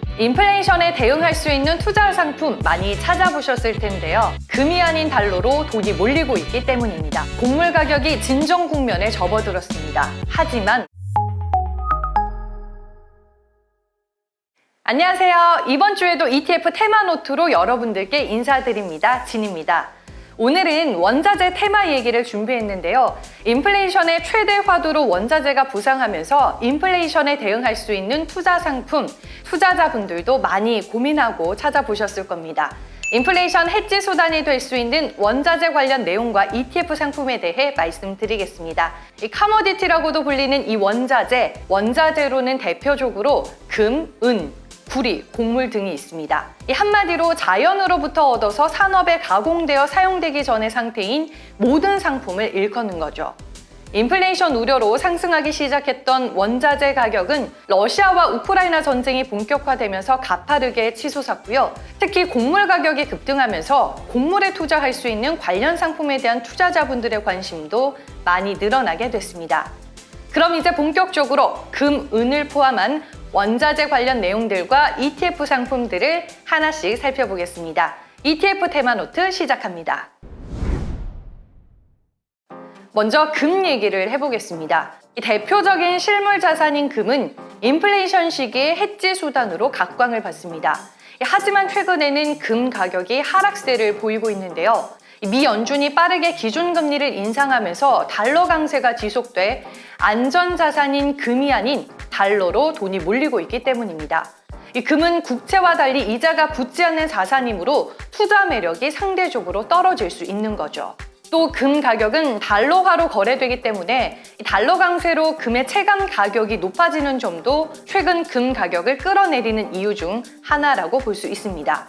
인플레이션에 대응할 수 있는 투자 상품 많이 찾아보셨을 텐데요. 금이 아닌 달러로 돈이 몰리고 있기 때문입니다. 곡물 가격이 진정 국면에 접어들었습니다. 하지만 안녕하세요. 이번 주에도 ETF 테마노트로 여러분들께 인사드립니다. 진입니다. 오늘은 원자재 테마 얘기를 준비했는데요. 인플레이션의 최대 화두로 원자재가 부상하면서 인플레이션에 대응할 수 있는 투자 상품, 투자자분들도 많이 고민하고 찾아보셨을 겁니다. 인플레이션 해지 수단이 될 수 있는 원자재 관련 내용과 ETF 상품에 대해 말씀드리겠습니다. 이 커머디티라고도 불리는 이 원자재로는 대표적으로 금, 은, 구리, 곡물 등이 있습니다. 이 한마디로 자연으로부터 얻어서 산업에 가공되어 사용되기 전의 상태인 모든 상품을 일컫는 거죠. 인플레이션 우려로 상승하기 시작했던 원자재 가격은 러시아와 우크라이나 전쟁이 본격화되면서 가파르게 치솟았고요. 특히 곡물 가격이 급등하면서 곡물에 투자할 수 있는 관련 상품에 대한 투자자분들의 관심도 많이 늘어나게 됐습니다. 그럼 이제 본격적으로 금, 은을 포함한 원자재 관련 내용들과 ETF 상품들을 하나씩 살펴보겠습니다. ETF 테마노트 시작합니다. 먼저 금 얘기를 해보겠습니다. 이 대표적인 실물 자산인 금은 인플레이션 시기에 해지 수단으로 각광을 받습니다. 하지만 최근에는 금 가격이 하락세를 보이고 있는데요. 미 연준이 빠르게 기준금리를 인상하면서 달러 강세가 지속돼 안전자산인 금이 아닌 달러로 돈이 몰리고 있기 때문입니다. 이 금은 국채와 달리 이자가 붙지 않는 자산이므로 투자 매력이 상대적으로 떨어질 수 있는 거죠. 또 금 가격은 달러화로 거래되기 때문에 달러 강세로 금의 체감 가격이 높아지는 점도 최근 금 가격을 끌어내리는 이유 중 하나라고 볼 수 있습니다.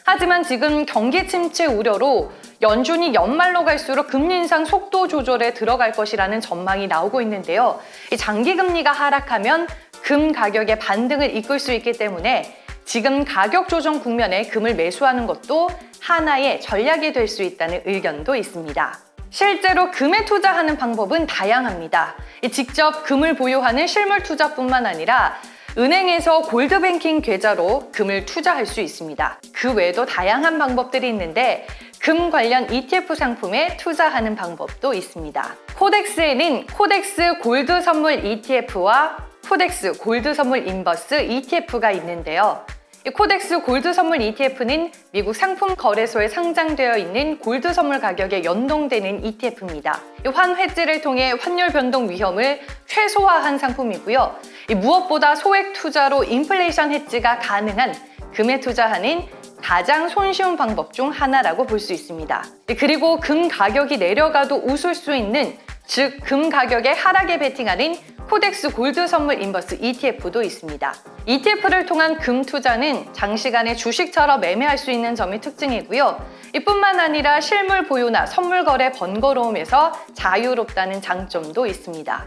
하지만 지금 경기 침체 우려로 연준이 연말로 갈수록 금리 인상 속도 조절에 들어갈 것이라는 전망이 나오고 있는데요. 장기 금리가 하락하면 금 가격의 반등을 이끌 수 있기 때문에 지금 가격 조정 국면에 금을 매수하는 것도 하나의 전략이 될 수 있다는 의견도 있습니다. 실제로 금에 투자하는 방법은 다양합니다. 직접 금을 보유하는 실물 투자뿐만 아니라 은행에서 골드뱅킹 계좌로 금을 투자할 수 있습니다. 그 외에도 다양한 방법들이 있는데 금 관련 ETF 상품에 투자하는 방법도 있습니다. 코덱스에는 코덱스 골드 선물 ETF와 코덱스 골드 선물 인버스 ETF가 있는데요. 이 코덱스 골드 선물 ETF는 미국 상품 거래소에 상장되어 있는 골드 선물 가격에 연동되는 ETF입니다. 환해지를 통해 환율 변동 위험을 최소화한 상품이고요. 무엇보다 소액 투자로 인플레이션 해지가 가능한 금에 투자하는 가장 손쉬운 방법 중 하나라고 볼 수 있습니다. 그리고 금 가격이 내려가도 웃을 수 있는, 즉 금 가격의 하락에 베팅하는 코덱스 골드 선물 인버스 ETF도 있습니다. ETF를 통한 금 투자는 장시간에 주식처럼 매매할 수 있는 점이 특징이고요. 이뿐만 아니라 실물 보유나 선물 거래 번거로움에서 자유롭다는 장점도 있습니다.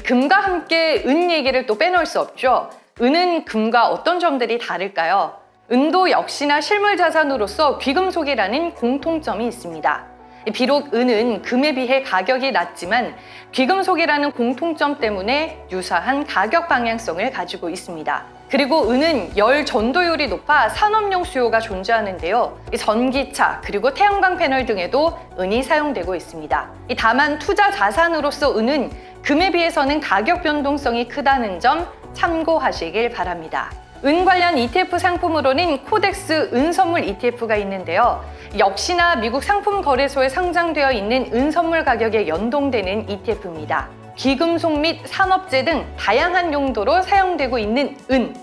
금과 함께 은 얘기를 또 빼놓을 수 없죠. 은은 금과 어떤 점들이 다를까요? 은도 역시나 실물 자산으로서 귀금속이라는 공통점이 있습니다. 비록 은은 금에 비해 가격이 낮지만 귀금속이라는 공통점 때문에 유사한 가격 방향성을 가지고 있습니다. 그리고 은은 열 전도율이 높아 산업용 수요가 존재하는데요. 전기차 그리고 태양광 패널 등에도 은이 사용되고 있습니다. 다만 투자 자산으로서 은은 금에 비해서는 가격 변동성이 크다는 점 참고하시길 바랍니다. 은 관련 ETF 상품으로는 코덱스 은 선물 ETF가 있는데요. 역시나 미국 상품 거래소에 상장되어 있는 은 선물 가격에 연동되는 ETF입니다. 귀금속 및 산업재 등 다양한 용도로 사용되고 있는 은.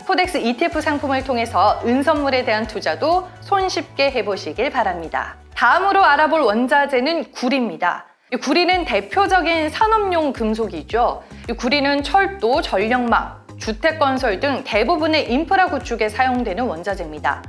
코덱스 ETF 상품을 통해서 은 선물에 대한 투자도 손쉽게 해보시길 바랍니다. 다음으로 알아볼 원자재는 구리입니다. 구리는 대표적인 산업용 금속이죠. 구리는 철도, 전력망, 주택건설 등 대부분의 인프라 구축에 사용되는 원자재입니다.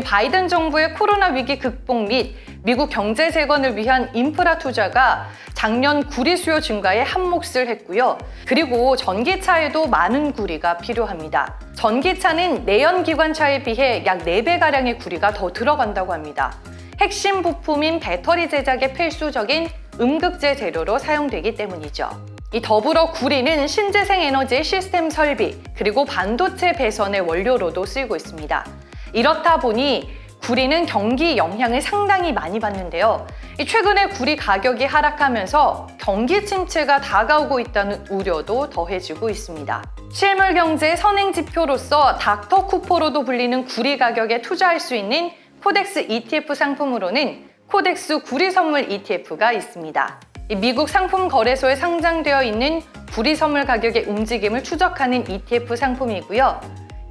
바이든 정부의 코로나 위기 극복 및 미국 경제 재건을 위한 인프라 투자가 작년 구리 수요 증가에 한몫을 했고요. 그리고 전기차에도 많은 구리가 필요합니다. 전기차는 내연기관차에 비해 약 4배가량의 구리가 더 들어간다고 합니다. 핵심 부품인 배터리 제작에 필수적인 음극재 재료로 사용되기 때문이죠. 이 더불어 구리는 신재생 에너지 시스템 설비 그리고 반도체 배선의 원료로도 쓰이고 있습니다. 이렇다 보니 구리는 경기 영향을 상당히 많이 받는데요. 최근에 구리 가격이 하락하면서 경기 침체가 다가오고 있다는 우려도 더해지고 있습니다. 실물 경제의 선행 지표로서 닥터 쿠퍼로도 불리는 구리 가격에 투자할 수 있는 코덱스 ETF 상품으로는 코덱스 구리 선물 ETF가 있습니다. 미국 상품 거래소에 상장되어 있는 구리 선물 가격의 움직임을 추적하는 ETF 상품이고요.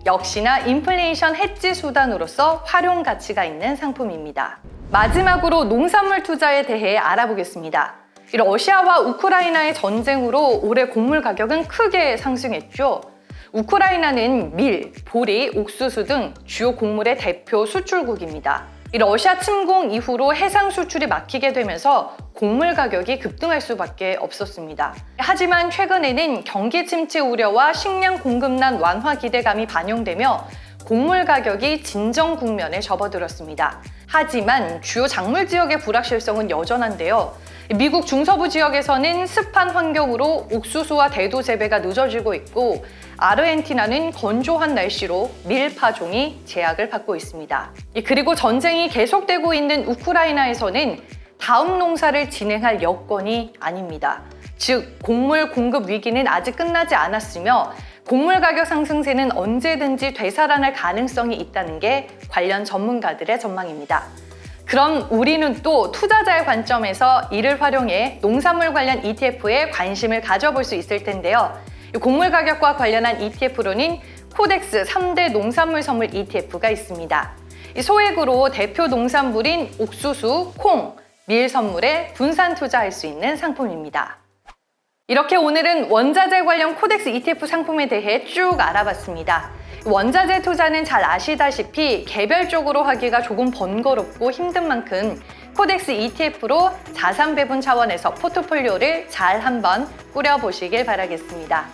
역시나 인플레이션 해지 수단으로서 활용 가치가 있는 상품입니다. 마지막으로 농산물 투자에 대해 알아보겠습니다. 러시아와 우크라이나의 전쟁으로 올해 곡물 가격은 크게 상승했죠. 우크라이나는 밀, 보리, 옥수수 등 주요 곡물의 대표 수출국입니다. 러시아 침공 이후로 해상 수출이 막히게 되면서 곡물 가격이 급등할 수밖에 없었습니다. 하지만 최근에는 경기 침체 우려와 식량 공급난 완화 기대감이 반영되며 곡물 가격이 진정 국면에 접어들었습니다. 하지만 주요 작물 지역의 불확실성은 여전한데요. 미국 중서부 지역에서는 습한 환경으로 옥수수와 대도 재배가 늦어지고 있고 아르헨티나는 건조한 날씨로 밀 파종이 제약을 받고 있습니다. 그리고 전쟁이 계속되고 있는 우크라이나에서는 다음 농사를 진행할 여건이 아닙니다. 즉, 곡물 공급 위기는 아직 끝나지 않았으며 곡물 가격 상승세는 언제든지 되살아날 가능성이 있다는 게 관련 전문가들의 전망입니다. 그럼 우리는 또 투자자의 관점에서 이를 활용해 농산물 관련 ETF에 관심을 가져볼 수 있을 텐데요. 곡물 가격과 관련한 ETF로는 코덱스 3대 농산물 선물 ETF가 있습니다. 소액으로 대표 농산물인 옥수수, 콩, 밀 선물에 분산 투자할 수 있는 상품입니다. 이렇게 오늘은 원자재 관련 코덱스 ETF 상품에 대해 쭉 알아봤습니다. 원자재 투자는 잘 아시다시피 개별적으로 하기가 조금 번거롭고 힘든 만큼 코덱스 ETF로 자산 배분 차원에서 포트폴리오를 잘 한번 꾸려보시길 바라겠습니다.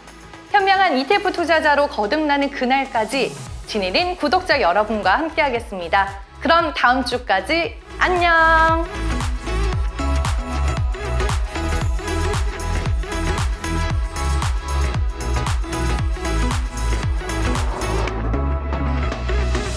현명한 ETF 투자자로 거듭나는 그날까지 진일인 구독자 여러분과 함께하겠습니다. 그럼 다음 주까지 안녕!